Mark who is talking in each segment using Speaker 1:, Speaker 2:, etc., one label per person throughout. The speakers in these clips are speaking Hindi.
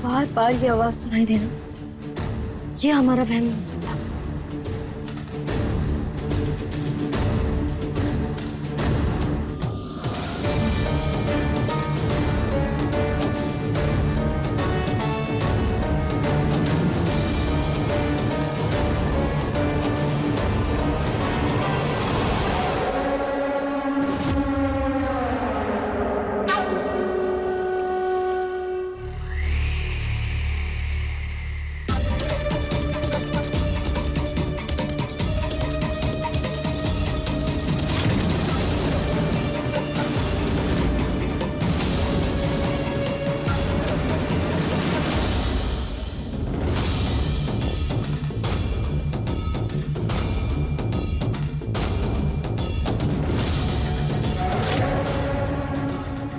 Speaker 1: बार बार ये आवाज सुनाई देना, ये हमारा वहम नहीं हो सकता।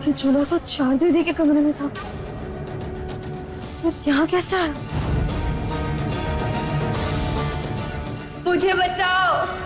Speaker 1: ये झूला तो चार दीदी के कमरे में था, फिर यहाँ कैसे आया?
Speaker 2: मुझे बचाओ।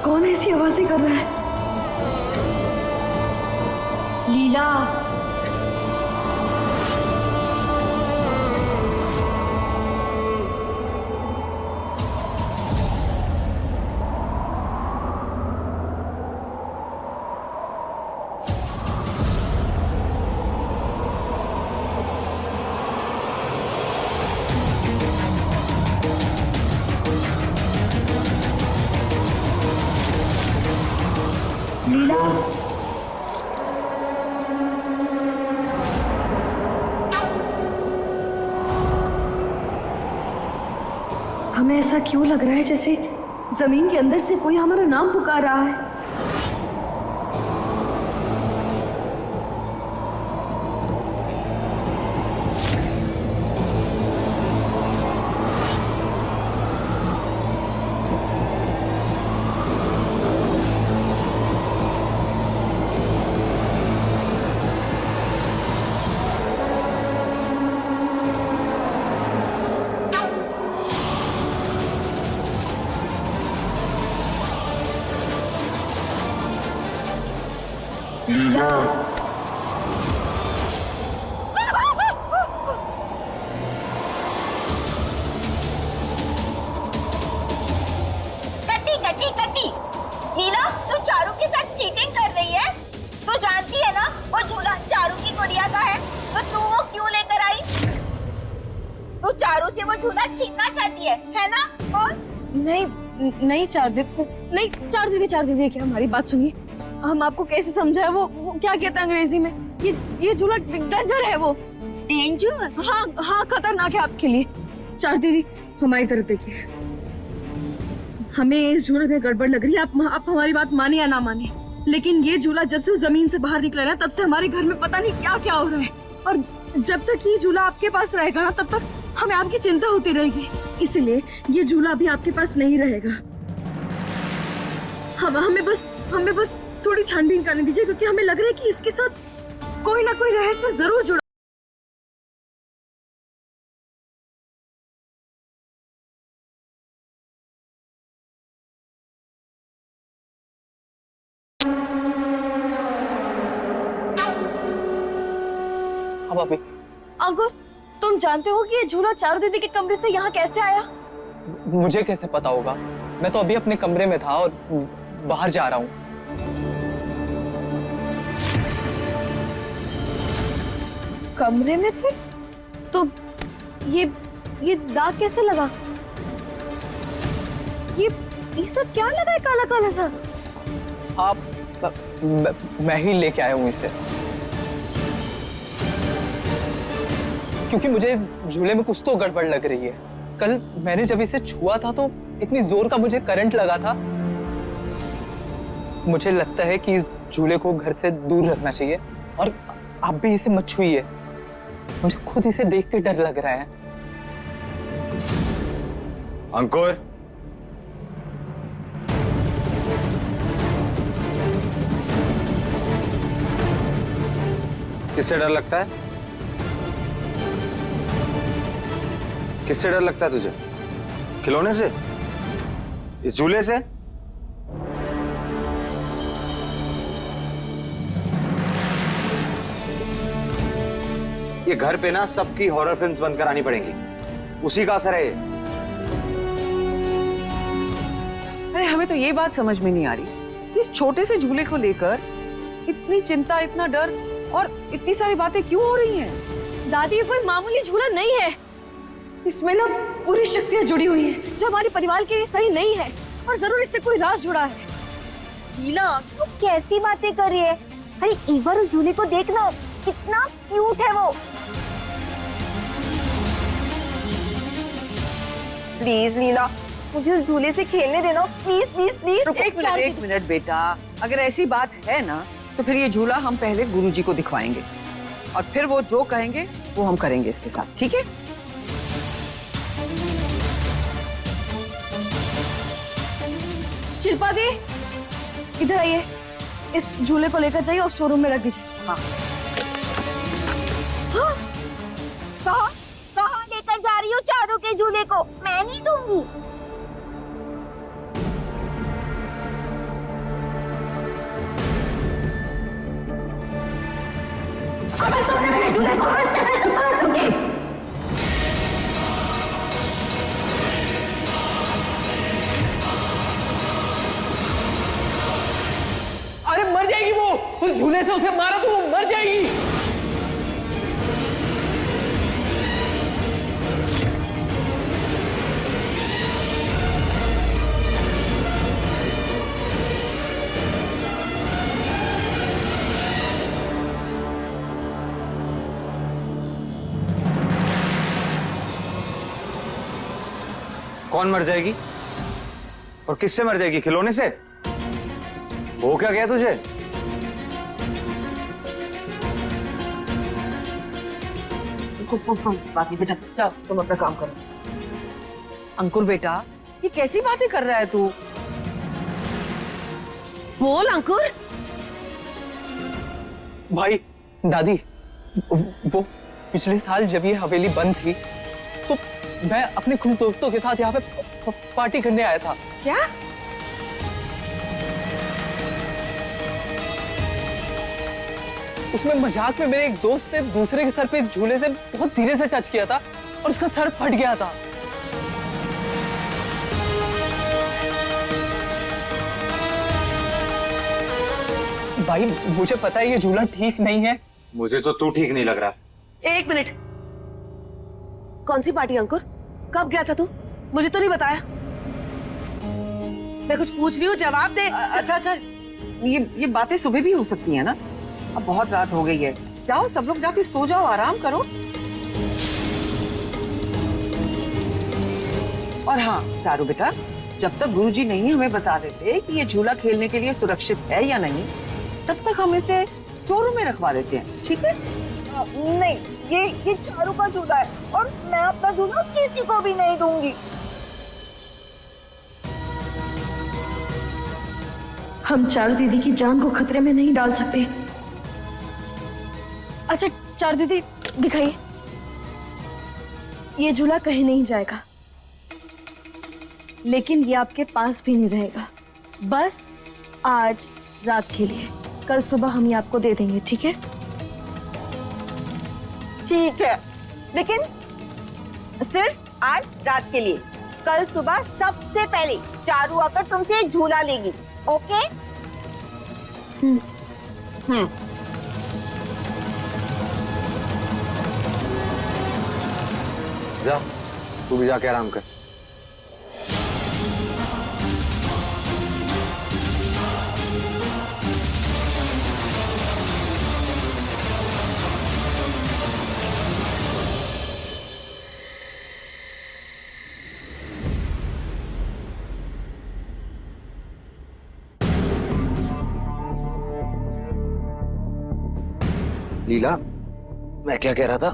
Speaker 1: कौन ऐसी आवाजें कर रहा है?
Speaker 2: लीला, लीला,
Speaker 1: हमें ऐसा क्यों लग रहा है जैसे जमीन के अंदर से कोई हमारा नाम पुकार रहा है?
Speaker 2: लीला,
Speaker 3: कटी कटी कटी। लीला, तू चारू के साथ चीटिंग कर रही है। तू जानती है ना वो झूला चारू की गुड़िया का है, तो तू वो क्यों लेकर आई? तू चारू से वो झूला छीनना चाहती है ना? और
Speaker 1: नहीं नहीं चार दीदी, नहीं चार दीदी क्या हमारी बात सुनिए। हम आपको कैसे समझाए? वो क्या कहता है अंग्रेजी में? ये झूला डेंजर है। वो
Speaker 3: डेंजर?
Speaker 1: हाँ हाँ, खतरनाक है आपके लिए। चार दीदी हमारी तरफ देखिए, हमें इस झूले में गड़बड़ लग रही है। आप हमारी बात माने या ना माने, लेकिन ये झूला जब से जमीन से बाहर निकला ना, तब से हमारे घर में पता नहीं क्या क्या हो रहा है। और जब तक ये झूला आपके पास रहेगा ना, तब तक हमें आपकी चिंता होती रहेगी। इसलिए ये झूला अभी आपके पास नहीं रहेगा। हमें बस थोड़ी छानबीन करने दीजिए, क्योंकि हमें लग रहा है कि इसके साथ कोई ना कोई रहस्य जरूर जुड़ा।
Speaker 4: हाँ भाभी।
Speaker 1: अंकुर, तुम जानते हो कि ये झूला चारू दीदी के कमरे से यहाँ कैसे आया?
Speaker 4: मुझे कैसे पता होगा? मैं तो अभी अपने कमरे में था और बाहर जा रहा हूँ।
Speaker 1: कमरे में थे? तो ये दाग कैसे लगा? ये सब क्या लगा है काला काला सा?
Speaker 4: मैं ही लेके आया हूँ इसे, क्योंकि मुझे इस झूले में कुछ तो गड़बड़ लग रही है। कल मैंने जब इसे छुआ था तो इतनी जोर का मुझे करंट लगा था। मुझे लगता है कि इस झूले को घर से दूर रखना चाहिए, और आप भी इसे मत छुइए। मुझे खुद इसे देख के डर लग रहा है।
Speaker 5: अंकुर, किससे डर लगता है? किससे डर लगता है तुझे? खिलौने से? इस झूले से? ये घर पे ना सबकी हॉरर फिल्म्स बनकर आनी पड़ेंगी, उसी का असर है ये।
Speaker 6: अरे हमें तो ये बात समझ में नहीं आ रही, इस छोटे से झूले को लेकर इतनी चिंता, इतना डर और इतनी सारी बातें क्यों हो रही हैं?
Speaker 1: दादी, ये कोई मामूली झूला नहीं है। इसमें ना पूरी शक्तियां जुड़ी हुई हैं, जो हमारे परिवार के लिए सही नहीं है, और जरूर इससे कोई राज जुड़ा है।
Speaker 3: लीला, तू कैसी बातें कर रही है? अरे एक बार उस झूले को देखना, कितना क्यूट है वो। प्लीज लीला, मुझे उस झूले से खेलने देना, प्लीज प्लीज प्लीज।
Speaker 6: एक मिनट बेटा, अगर ऐसी बात है ना तो फिर ये झूला हम पहले गुरुजी को दिखवाएंगे, और फिर वो जो कहेंगे वो हम करेंगे इसके साथ, ठीक है?
Speaker 1: शिल्पा दी, इधर आइए। इस झूले को लेकर जाइए और स्टोर रूम में रख दीजिए।
Speaker 6: हाँ।
Speaker 3: कहाँ लेकर जा रही हो चारों के झूले को? मैं नहीं दूंगी। अगर तुमने मेरे झूले को हट दिया तो मार दूंगी।
Speaker 4: अरे मर जाएगी वो, उस झूले से उसे मारा तो वो मर जाएगी।
Speaker 5: कौन मर जाएगी? और किससे मर जाएगी? खिलौने से? हो क्या गया तुझे?
Speaker 6: बाकी बेटा, चल तुम अपना काम करो। अंकुर बेटा, ये कैसी बातें कर रहा है तू? बोल अंकुर।
Speaker 4: भाई, दादी, वो पिछले साल जब ये हवेली बंद थी तो मैं अपने कुछ दोस्तों के साथ यहाँ पे पार्टी करने आया था।
Speaker 6: क्या?
Speaker 4: उसमें मजाक में मेरे एक दोस्त ने दूसरे के सर पे इस झूले से बहुत धीरे से टच किया था और उसका सर फट गया था। भाई, मुझे पता है ये झूला ठीक नहीं है।
Speaker 5: मुझे तो तू ठीक नहीं लग रहा।
Speaker 7: एक मिनट, कौन सी पार्टी अंकुर? कब गया था तू? मुझे तो नहीं बताया। मैं कुछ पूछ रही हूँ, जवाब दे।
Speaker 6: अच्छा, ये बातें सुबह भी हो सकती है ना? अब बहुत रात हो गई है, जाओ सब लोग जाके सो जाओ, आराम करो। और हाँ चारू बेटा, जब तक गुरुजी नहीं हमें बता देते कि ये झूला खेलने के लिए सुरक्षित है या नहीं, तब तक हम इसे स्टोर रूम में रखवा देते हैं, ठीक है?
Speaker 3: नहीं, ये चारू का झूला है और मैं अपना झूला किसी को भी नहीं दूंगी।
Speaker 1: हम चारू दीदी की जान को खतरे में नहीं डाल सकते। अच्छा चारू दीदी दिखाइए, ये झूला कहीं नहीं जाएगा, लेकिन ये आपके पास भी नहीं रहेगा, बस आज रात के लिए। कल सुबह हम ये आपको दे देंगे, ठीक है?
Speaker 3: ठीक है, लेकिन सिर्फ आज रात के लिए। कल सुबह सबसे पहले चारू आकर तुमसे एक झूला लेगी, ओके?
Speaker 5: जा, तू भी जाके आराम कर। लीला, मैं क्या कह रहा था?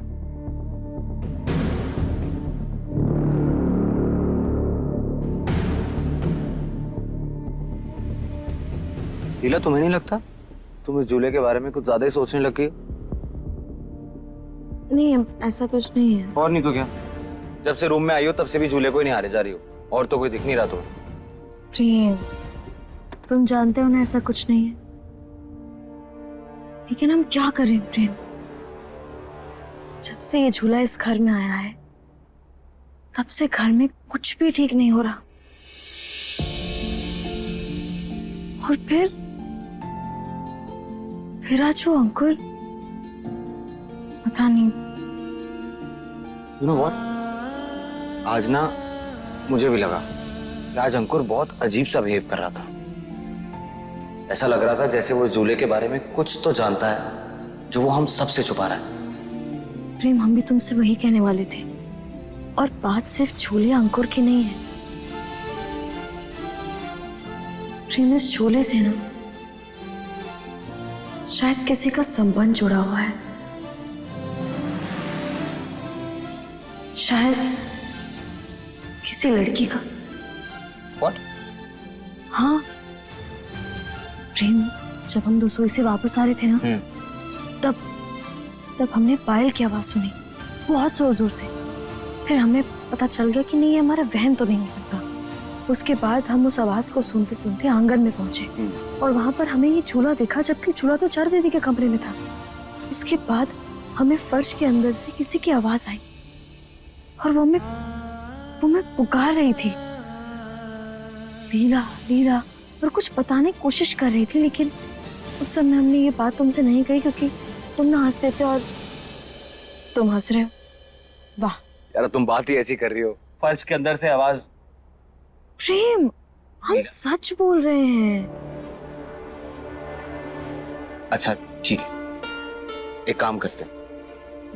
Speaker 5: लीला, तुम्हें नहीं लगता तुम इस झूले के बारे में कुछ ज्यादा ही सोचने लगी हो?
Speaker 1: नहीं, ऐसा कुछ नहीं है।
Speaker 5: और नहीं तो क्या, जब से रूम में आई हो तब से भी झूले को ही निहारे जा रही हो, और तो कोई दिख नहीं रहा तुम्हें।
Speaker 1: प्रेम, तुम जानते हो ना ऐसा कुछ नहीं है, लेकिन हम क्या करें प्रेम? जब से ये झूला इस घर में आया है, तब से घर में कुछ भी ठीक नहीं हो रहा। और फिर आज वो अंकुर, पता नहीं।
Speaker 5: You know what? आज ना मुझे भी लगा कि आज अंकुर बहुत अजीब सा बिहेव कर रहा था। ऐसा लग रहा था जैसे वो झूले के बारे में कुछ तो जानता है जो वो हम सबसे छुपा रहा है।
Speaker 1: प्रेम, हम भी तुमसे वही कहने वाले थे, और बात सिर्फ झूले अंकुर की नहीं है प्रेम। इस झूले से ना शायद किसी का संबंध जुड़ा हुआ है, शायद किसी लड़की का।
Speaker 5: What?
Speaker 1: हाँ प्रेम, जब हम रसोई से वापस आ रहे थे ना, तब हमने पायल की आवाज सुनी, बहुत जोर जोर से। फिर हमें पता चल गया कि नहीं, ये हमारा वहम तो नहीं हो सकता। उसके बाद हम उस आवाज को सुनते सुनते आंगन में पहुंचे, और वहां पर हमें ये झूला दिखा, जबकि झूला तो चारू दीदी के कमरे में था। उसके बाद हमें फर्श के अंदर से किसी की आवाज आई, और वो मैं पुकार रही थी, लीला लीला, और कुछ बताने की कोशिश कर रही थी, लेकिन उस समय हमने ये बात तुमसे नहीं कही, क्योंकि तुम ना हंसते थे और तुम हंस रहे हो। वाह
Speaker 5: यार, तुम बात ही ऐसी कर रही हो, फर्श के अंदर से आवाज।
Speaker 1: प्रेम, हम सच बोल रहे हैं।
Speaker 5: अच्छा ठीक है, एक काम करते हैं,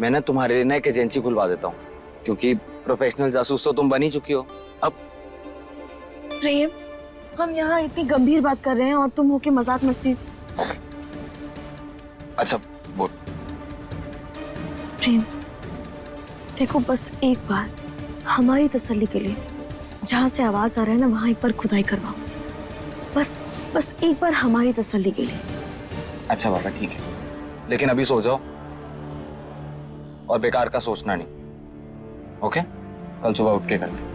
Speaker 5: मैं ना तुम्हारे लिए ना एक एजेंसी खुलवा देता हूँ, क्योंकि प्रोफेशनल जासूस तो तुम बन ही चुकी हो अब।
Speaker 1: प्रेम, हम यहाँ इतनी गंभीर बात कर रहे हैं और तुम होके मजाक मस्ती।
Speaker 5: अच्छा बोल।
Speaker 1: प्रेम देखो, बस एक बार हमारी तसल्ली के लिए जहां से आवाज आ रहा है ना, वहां एक बार खुदाई करवाओ, बस एक बार हमारी तसल्ली के लिए।
Speaker 5: अच्छा बाबा ठीक है, लेकिन अभी सो जाओ और बेकार का सोचना नहीं, ओके? कल सुबह उठ के करते।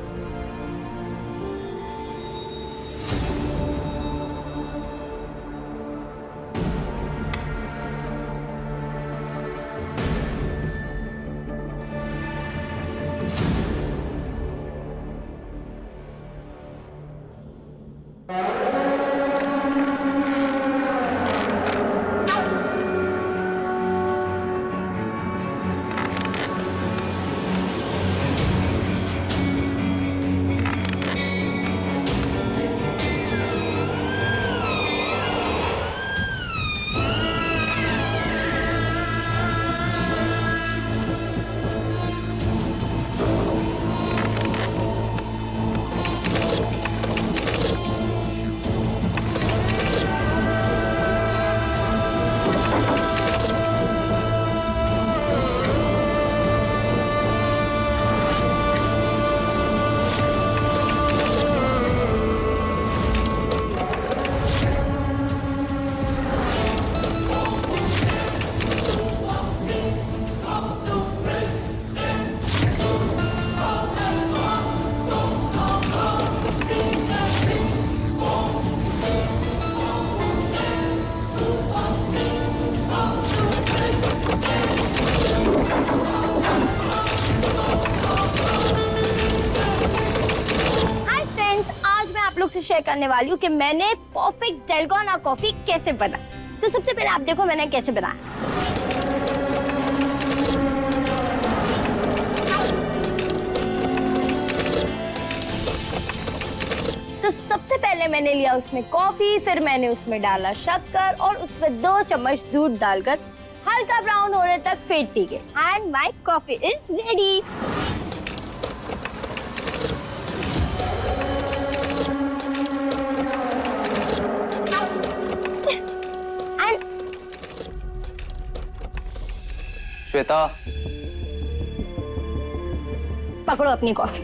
Speaker 8: बताने वाली हूँ कि मैंने परफेक्ट डलगोना कॉफी कैसे बना। तो सबसे पहले आप देखो मैंने कैसे बनाया। तो सबसे पहले मैंने लिया उसमें कॉफी, फिर मैंने उसमें डाला शक्कर और उसमें 2 चम्मच दूध डालकर हल्का ब्राउन होने तक फेंट दी गई। And my coffee is ready.
Speaker 4: Shweta,
Speaker 8: पकड़ो अपनी कॉफी।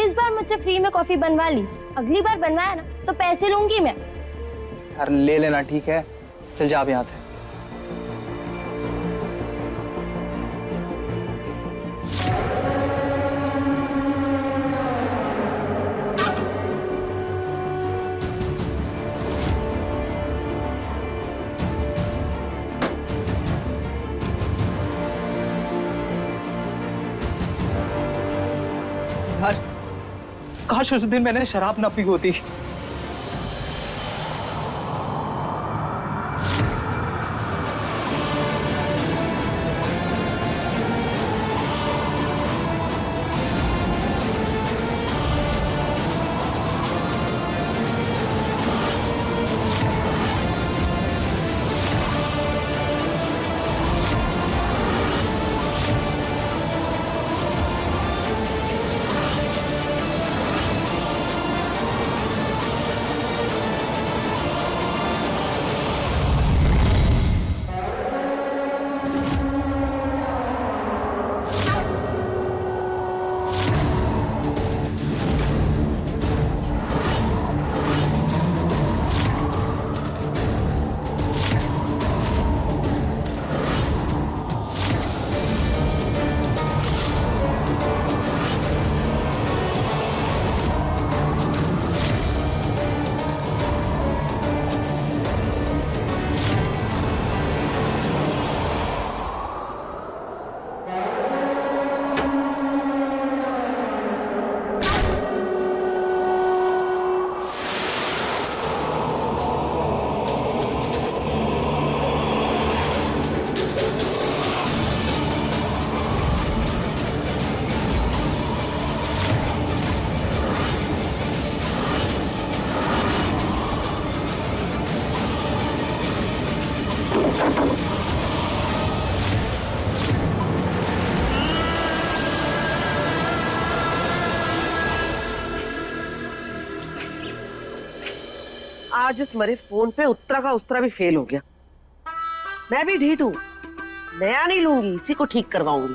Speaker 8: इस बार मुझसे फ्री में कॉफी बनवा ली, अगली बार बनवाया ना तो पैसे लूंगी मैं।
Speaker 4: यार ले लेना, ठीक है? चल जा आप यहाँ से। काश उस दिन मैंने शराब ना पी होती।
Speaker 7: आज इस मरे फोन पे उत्तरा का उस्तरा भी फेल हो गया। मैं भी ढीठ हूँ, नया नहीं लूंगी, इसी को ठीक करवाऊंगी।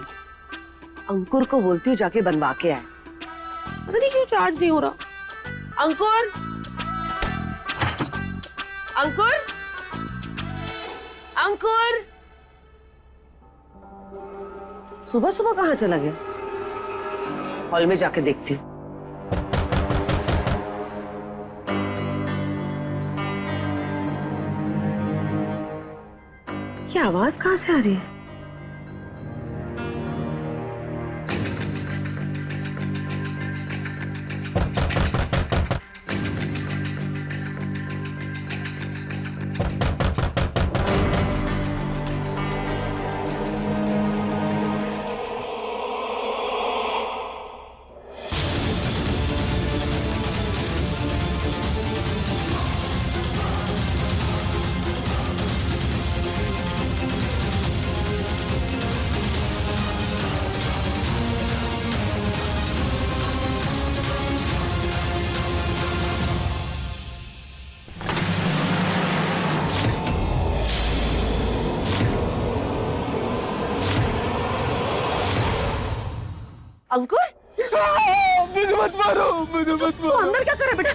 Speaker 7: अंकुर को बोलती हूँ जाके बनवा के आए। पता नहीं क्यों चार्ज नहीं हो रहा। अंकुर, अंकुर, अंकुर, सुबह सुबह कहाँ चला गया? हॉल में जाके देखती हूँ। ये आवाज कहाँ से आ रही है? अंकुर,
Speaker 4: मुझे मत मारो, मुझे मत
Speaker 7: तू अंदर क्या कर रहा है बेटा?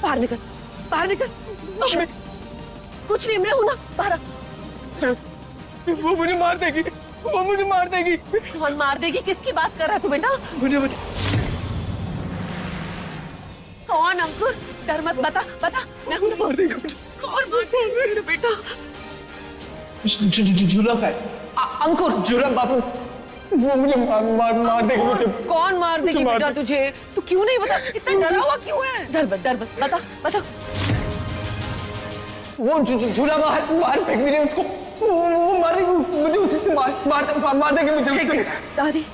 Speaker 7: बाहर निकल, बाहर निकल। कुछ नहीं, मैं हूं ना, बाहर आ।
Speaker 4: वो मुझे मार देगी, वो मुझे मार देगी।
Speaker 7: कौन मार देगी? किसकी बात कर रहा है तू बेटा?
Speaker 4: मुझे
Speaker 7: कौन? अंकुर, डर मत, बता बता। मैं हूं,
Speaker 4: मार देगी मुझे।
Speaker 7: कौन मार देगी बेटा?
Speaker 4: झूला का
Speaker 7: अंकुर,
Speaker 4: झूला बापू, वो मुझे मार देगा मुझे।
Speaker 6: कौन मार देगी
Speaker 4: मार
Speaker 6: बेटा
Speaker 4: दे-
Speaker 6: तुझे? तू क्यों नहीं बता, इतना डरा हुआ क्यों है?
Speaker 7: डर मत बता बता।
Speaker 4: वो झूला बाहर फेंक दीजिए उसको। वो मार देगी मुझे, उसे मार देगी मुझे।
Speaker 1: दादी,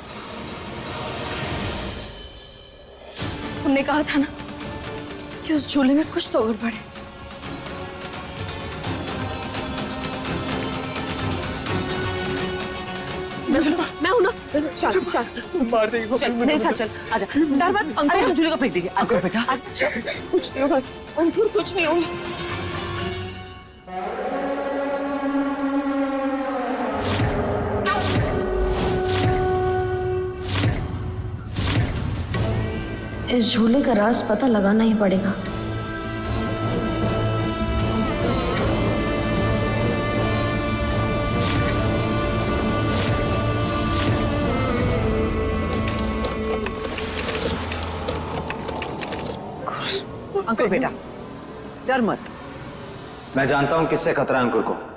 Speaker 1: हमने कहा था ना कि उस झूले में कुछ तो गड़बड़ है।
Speaker 7: मैं हूं ना। चल
Speaker 4: मार देगी
Speaker 7: चल मेरे साथ चल, आजा। डर मत, अरे हम झूले को फेंक देंगे।
Speaker 6: अंकुर बेटा,
Speaker 7: कुछ नहीं होगा अंकुर, कुछ नहीं होगा।
Speaker 2: इस झूले का राज पता लगाना ही पड़ेगा।
Speaker 6: अंकुर बेटा, डर मत।
Speaker 5: मैं जानता हूँ किससे खतरा है अंकुर को।